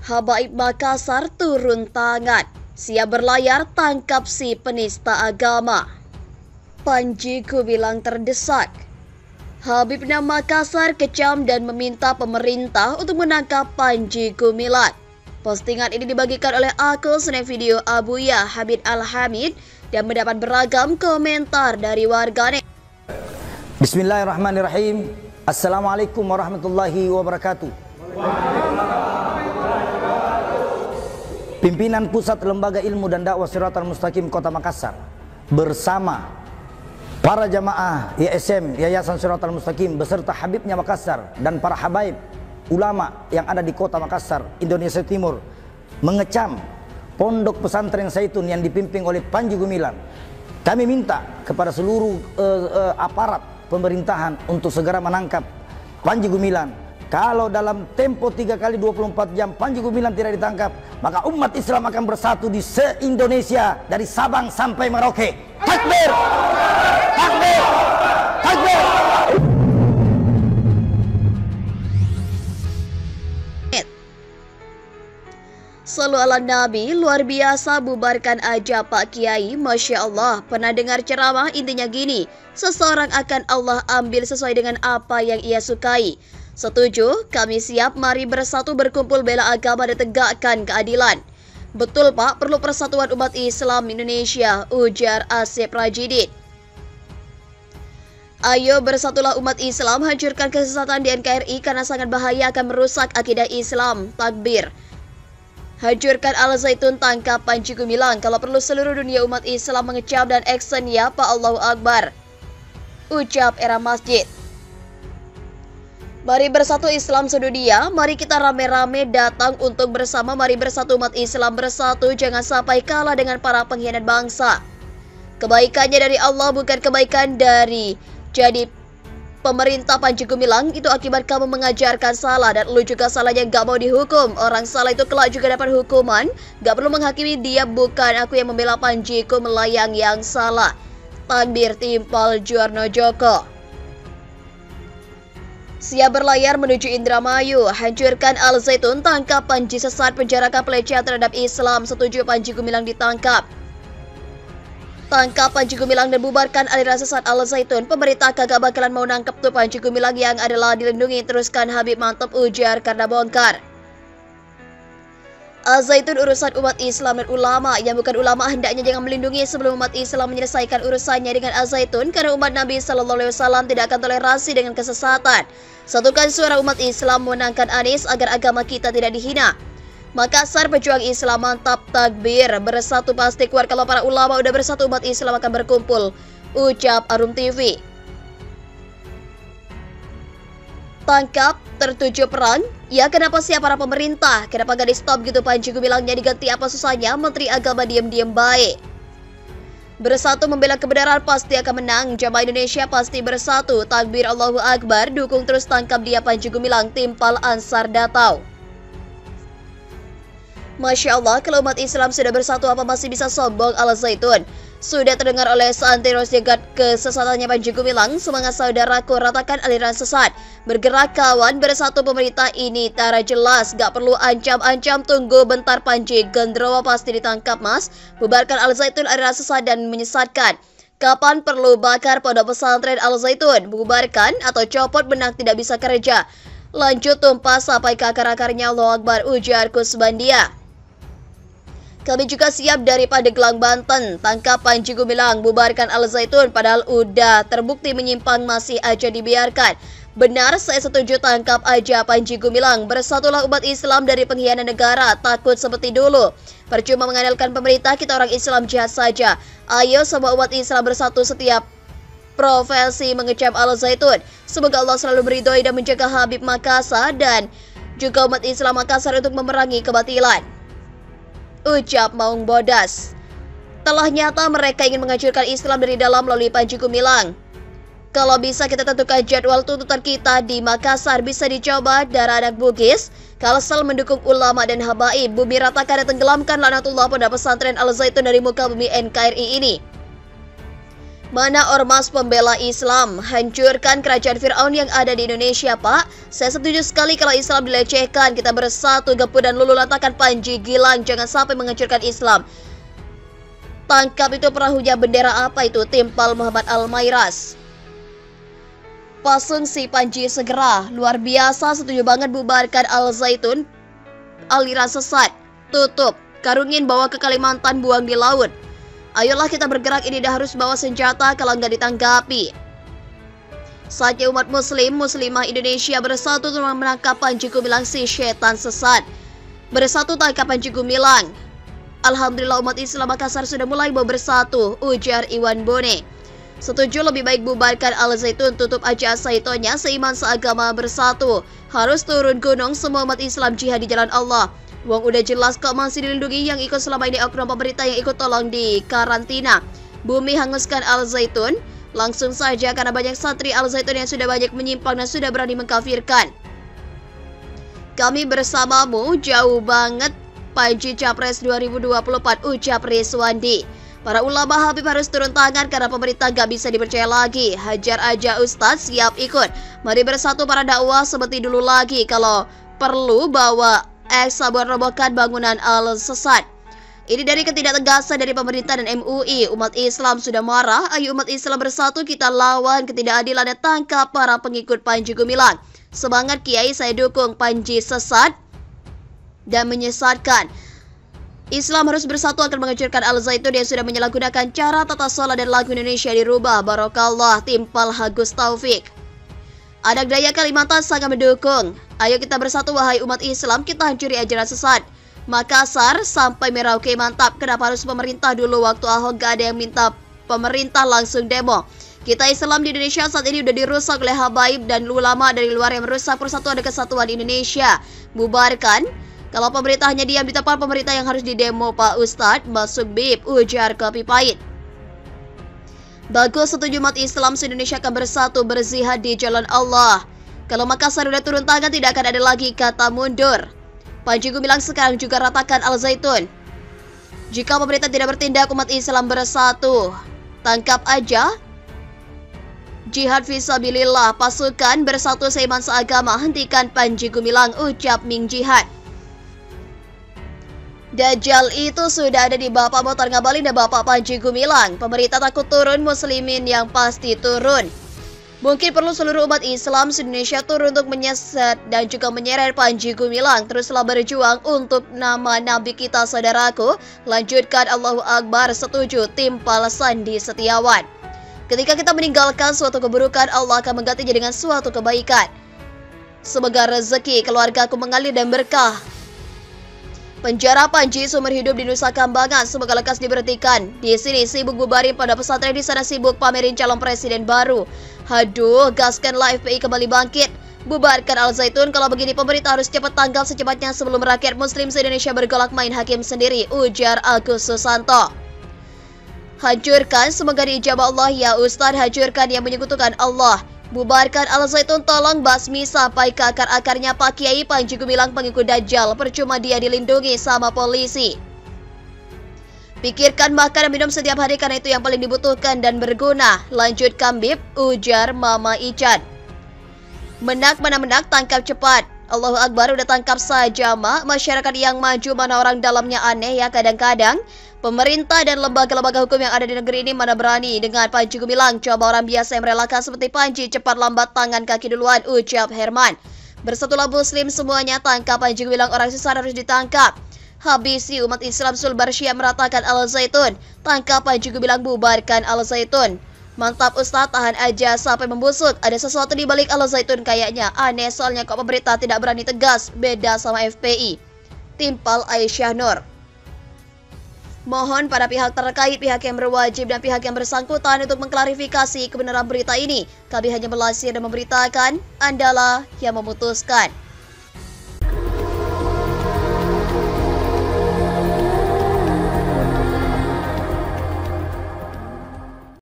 Habaib Makassar turun tangan, siap berlayar tangkap si penista agama. Panji Gumilang terdesak. Habib Makassar kecam dan meminta pemerintah untuk menangkap Panji Gumilang. Postingan ini dibagikan oleh akun snap video Abuya Habib Al-Hamid dan mendapat beragam komentar dari warganet. Bismillahirrahmanirrahim. Assalamualaikum warahmatullahi wabarakatuh. Pimpinan Pusat Lembaga Ilmu dan Dakwah Shiratal Mustaqim Kota Makassar bersama para jamaah YSM Yayasan Shiratal Mustaqim beserta Habibnya Makassar dan para habaib ulama yang ada di Kota Makassar, Indonesia Timur mengecam Pondok Pesantren Zaitun yang dipimpin oleh Panji Gumilang. Kami minta kepada seluruh aparat pemerintahan untuk segera menangkap Panji Gumilang. Kalau dalam tempo 3 kali 24 jam Panji Gumilang tidak ditangkap, maka umat Islam akan bersatu di se-Indonesia dari Sabang sampai Merauke. Takbir! Takbir! Takbir! Sallu ala Nabi, luar biasa, bubarkan aja Pak Kiai, Masya Allah. Pernah dengar ceramah intinya gini, seseorang akan Allah ambil sesuai dengan apa yang ia sukai. Setuju, kami siap, mari bersatu berkumpul bela agama dan tegakkan keadilan. Betul Pak, perlu persatuan umat Islam Indonesia, ujar Asep Rajidin. Ayo bersatulah umat Islam, hancurkan kesesatan di NKRI karena sangat bahaya akan merusak akidah Islam. Takbir. Hancurkan Al-Zaitun, tangkap Panji Gumilang. Kalau perlu seluruh dunia umat Islam mengecam dan action ya Pak, Allahu Akbar. Ucap Era Masjid. Mari bersatu Islam sedunia, mari kita rame-rame datang untuk bersama, mari bersatu umat Islam bersatu, jangan sampai kalah dengan para pengkhianat bangsa. Kebaikannya dari Allah, bukan kebaikan dari jadi pemerintah. Panji Gumilang, itu akibat kamu mengajarkan salah dan lu juga salahnya gak mau dihukum. Orang salah itu kelak juga dapat hukuman, gak perlu menghakimi dia, bukan aku yang membela Panji Gumilang yang salah. Takbir timpal Juarno Joko. Siap berlayar menuju Indramayu, hancurkan Al-Zaitun, tangkap Panji sesat, penjarakan pelecehan terhadap Islam. Setuju, Panji Gumilang ditangkap. Tangkap Panji Gumilang dan bubarkan aliran sesat Al-Zaitun. Pemerintah kagak bakalan mau nangkep tuh Panji Gumilang yang adalah dilindungi. Teruskan Habib, mantap, ujar karena bongkar. Al-Zaitun urusan umat Islam dan ulama. Yang bukan ulama hendaknya jangan melindungi sebelum umat Islam menyelesaikan urusannya dengan Al-Zaitun, karena umat Nabi SAW tidak akan toleransi dengan kesesatan. Satukan suara umat Islam, menangkan Anies agar agama kita tidak dihina. Makassar pejuang Islam, mantap, takbir. Bersatu pasti kuat, kalau para ulama udah bersatu umat Islam akan berkumpul. Ucap Arum TV. Tangkap, tertuju perang. Ya kenapa sih para pemerintah? Kenapa gak di stop gitu Panji Gumilangnya, diganti apa susahnya? Menteri Agama diem-diem baik. Bersatu membela kebenaran, pasti akan menang. Jamaah Indonesia pasti bersatu. Takbir Allahu Akbar. Dukung terus, tangkap dia Panji Gumilang, timpal Ansar Datau. Masya Allah, kalau umat Islam sudah bersatu, apa masih bisa sombong Al-Zaitun? Sudah terdengar oleh seantero jegat kesesatannya Panji Gumilang. Semangat saudaraku, ratakan aliran sesat. Bergerak kawan, bersatu pemerintah ini tara jelas. Gak perlu ancam-ancam, tunggu bentar Panji. Gendrowo pasti ditangkap mas. Bubarkan Al-Zaitun, aliran sesat dan menyesatkan. Kapan perlu bakar pondok pesantren Al-Zaitun? Bubarkan atau copot benang, tidak bisa kerja. Lanjut tumpah sampai ke akar-akarnya. Allahu Akbar, ujar Kusbandia. Kami juga siap dari Pandeglang, Banten. Tangkap Panji Gumilang, bubarkan Al-Zaitun, padahal udah terbukti menyimpang masih aja dibiarkan. Benar, saya setuju, tangkap aja Panji Gumilang. Bersatulah umat Islam dari pengkhianat negara, takut seperti dulu. Percuma mengandalkan pemerintah, kita orang Islam jihad saja. Ayo semua umat Islam bersatu, setiap profesi mengecam Al-Zaitun. Semoga Allah selalu meridhoi dan menjaga Habib Makassar dan juga umat Islam Makassar untuk memerangi kebatilan. Ucap Maung Bodas. Telah nyata mereka ingin menghancurkan Islam dari dalam melalui Panji Gumilang. Kalau bisa kita tentukan jadwal tuntutan kita di Makassar, bisa dicoba darah anak Bugis. Kalsel mendukung ulama dan habaib. Bumi ratakan dan tenggelamkan laknatullah pada pesantren Al-Zaitun dari muka bumi NKRI ini. Mana ormas pembela Islam? Hancurkan kerajaan Fir'aun yang ada di Indonesia, Pak. Saya setuju sekali kalau Islam dilecehkan. Kita bersatu, gepu dan lulu lantakan Panji Gilang. Jangan sampai menghancurkan Islam. Tangkap itu perahunya, bendera apa itu? Timpal Muhammad Al-Mairas. Pasung si Panji segera. Luar biasa, setuju banget bubarkan Al-Zaitun. Aliran sesat. Tutup. Karungin bawa ke Kalimantan, buang di laut. Ayolah kita bergerak, ini dah harus bawa senjata kalau nggak ditanggapi. Saatnya umat muslim, muslimah Indonesia bersatu untuk menangkap Panji Gumilang si setan sesat. Bersatu tangkap Panji Gumilang. Alhamdulillah umat Islam Makassar sudah mulai mau bersatu, ujar Iwan Bone. Setuju, lebih baik bubarkan Al-Zaitun, tutup aja saitonya, seiman seagama bersatu. Harus turun gunung, semua umat Islam jihad di jalan Allah. Wong udah jelas kok masih dilindungi, yang ikut selama ini oknum pemerintah yang ikut tolong di karantina. Bumi hanguskan Al-Zaitun. Langsung saja karena banyak santri Al-Zaitun yang sudah banyak menyimpang dan sudah berani mengkafirkan. Kami bersamamu, jauh banget Panji Capres 2024, ucap Rizwandi. Para ulama Habib harus turun tangan karena pemerintah gak bisa dipercaya lagi. Hajar aja Ustadz, siap ikut. Mari bersatu para dakwah seperti dulu lagi. Kalau perlu bawa sabar robohkan bangunan al-sesat. Ini dari ketidaktegasan dari pemerintah dan MUI. Umat Islam sudah marah. Ayo umat Islam bersatu, kita lawan ketidakadilan dan tangkap para pengikut Panji Gumilang. Semangat Kiai, saya dukung. Panji sesat dan menyesatkan. Islam harus bersatu akan menghancurkan Al-Zaitun yang sudah menyalahgunakan cara tata sholat dan lagu Indonesia dirubah. Barokallah, timpal Agus Taufik. Anak daya Kalimantan sangat mendukung. Ayo kita bersatu wahai umat Islam, kita hancuri ajaran sesat. Makassar sampai Merauke mantap. Kenapa harus pemerintah dulu? Waktu Ahok gak ada yang minta pemerintah, langsung demo. Kita Islam di Indonesia saat ini udah dirusak oleh habaib dan ulama dari luar yang merusak persatuan dan kesatuan Indonesia. Bubarkan. Kalau pemerintah hanya diam di tempat, pemerintah yang harus didemo Pak Ustadz. Masuk BIP, ujar Kopi Pahit. Bagus, setuju umat Islam se-Indonesia akan bersatu berzihad di jalan Allah. Kalau Makassar udah turun tangan, tidak akan ada lagi kata mundur. Panji Gumilang sekarang juga ratakan Al-Zaitun. Jika pemerintah tidak bertindak, umat Islam bersatu. Tangkap aja. Jihad fisabilillah, pasukan bersatu seiman seagama, hentikan Panji Gumilang, ucap Ming Jihad. Dajjal itu sudah ada di Bapak Motor Ngabalin dan Bapak Panji Gumilang. Pemerintah takut turun, muslimin yang pasti turun. Mungkin perlu seluruh umat Islam se-Indonesia turun untuk menyeset dan juga menyeret Panji Gumilang. Teruslah berjuang untuk nama Nabi kita, saudaraku. Lanjutkan, Allahu Akbar, setuju, timpal Sandi Setiawan. Ketika kita meninggalkan suatu keburukan, Allah akan menggantinya dengan suatu kebaikan. Semoga rezeki keluargaku mengalir dan berkah. Penjara Panji seumur hidup di Nusa Kambangan, semoga lekas diberhentikan. Di sini sibuk bubarin pada pesantren, di sana sibuk pamerin calon presiden baru. Haduh, gaskanlah FPI kembali bangkit. Bubarkan Al-Zaitun, kalau begini pemerintah harus cepat tanggal secepatnya sebelum rakyat muslim se-Indonesia bergolak main hakim sendiri, ujar Agus Susanto. Hancurkan, semoga diijabah Allah ya Ustadz, hancurkan yang menyekutukan Allah. Bubarkan Al-Zaitun, tolong basmi sampai ke akar-akarnya Pak Kiai. Panji Gumilang pengikut Dajjal, percuma dia dilindungi sama polisi. Pikirkan makan dan minum setiap hari karena itu yang paling dibutuhkan dan berguna. Lanjutkan BIP, ujar Mama Ican. Menak mana menak, tangkap cepat. Allahu Akbar, udah tangkap saja mak. Masyarakat yang maju mana orang dalamnya aneh ya kadang-kadang. Pemerintah dan lembaga-lembaga hukum yang ada di negeri ini mana berani dengan Panji Gumilang. Coba orang biasa yang merelakan seperti Panji, cepat lambat tangan kaki duluan, ucap Herman. Bersatulah muslim semuanya, tangkap Panji Gumilang, orang sesat harus ditangkap. Habisi umat Islam Sulbar Syia meratakan Al-Zaitun. Tangkap Panji Gumilang, bubarkan Al-Zaitun. Mantap Ustadz, tahan aja sampai membusuk. Ada sesuatu di balik Al-Zaitun kayaknya. Aneh soalnya kok pemerintah tidak berani tegas, beda sama FPI. Timpal Aisyah Nur. Mohon pada pihak terkait, pihak yang berwajib dan pihak yang bersangkutan untuk mengklarifikasi kebenaran berita ini. Kami hanya melansir dan memberitakan, Andalah yang memutuskan.